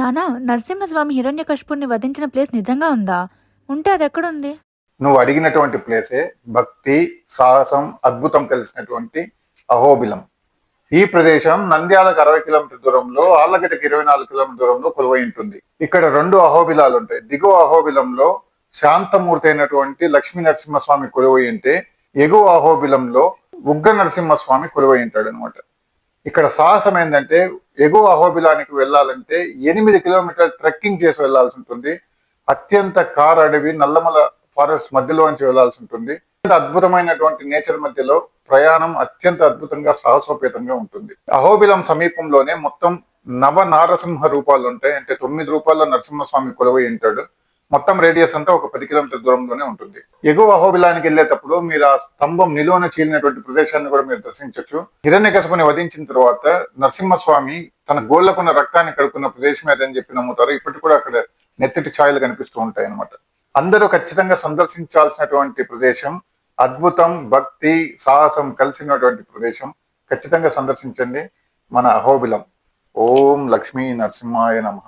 నానా, నరసింహస్వామి హిరణ్యకశిపుణ్ణి వధించిన ప్లేస్ నిజంగా ఉందా? ఉంటే అది ఎక్కడుంది? నువ్వు అడిగినటువంటి ప్లేసే భక్తి, సాహసం, అద్భుతం కలిసినటువంటి అహోబిలం. ఈ ప్రదేశం నంద్యాలకు 60 కిలోమీటర్ దూరంలో, ఆళ్లగడ్డకి 24 కిలోమీటర్ దూరంలో కొలువై ఉంటుంది. ఇక్కడ 2 అహోబిలాలు ఉంటాయి. దిగువ అహోబిలంలో శాంతమూర్తి అయినటువంటి లక్ష్మీ నరసింహస్వామి కొలువై ఉంటే, ఎగువ అహోబిలంలో ఉగ్ర నరసింహస్వామి కొలువై ఉంటాడు అనమాట. ఇక్కడ సాహసం ఏంటంటే, ఎగువ అహోబిలానికి వెళ్ళాలంటే 8 కిలోమీటర్ ట్రెక్కింగ్ చేసి వెళ్లాల్సి ఉంటుంది. అత్యంత కార్ అడవి, నల్లమల ఫారెస్ట్ మధ్యలోంచి వెళ్లాల్సి ఉంటుంది. అద్భుతమైనటువంటి నేచర్ మధ్యలో ప్రయాణం అత్యంత అద్భుతంగా, సాహసోపేతంగా ఉంటుంది. అహోబిలం సమీపంలోనే మొత్తం నవ నారసింహ రూపాలు ఉంటాయి. అంటే 9 రూపాల్లో నరసింహస్వామి కొలువై ఉంటాడు. మొత్తం రేడియస్ అంతా ఒక 10 కిలోమీటర్ దూరంలోనే ఉంటుంది. ఎగువ అహోబిలానికి వెళ్ళేటప్పుడు మీరు ఆ స్తంభం నిలువన చీలినటువంటి ప్రదేశాన్ని కూడా మీరు దర్శించవచ్చు. హిరణ్యకశిపుని వధించిన తర్వాత నరసింహస్వామి తన గోళ్లకున్న రక్తాన్ని కడుక్కున్న ప్రదేశం ఏదని చెప్పి నమ్ముతారు. ఇప్పటికి కూడా అక్కడ నెత్తిటి ఛాయలు కనిపిస్తూ ఉంటాయి అన్నమాట. అందరూ ఖచ్చితంగా సందర్శించాల్సినటువంటి ప్రదేశం. అద్భుతం, భక్తి, సాహసం కలిసినటువంటి ప్రదేశం. ఖచ్చితంగా సందర్శించండి మన అహోబిలం. ఓం లక్ష్మీ నరసింహాయ నమః.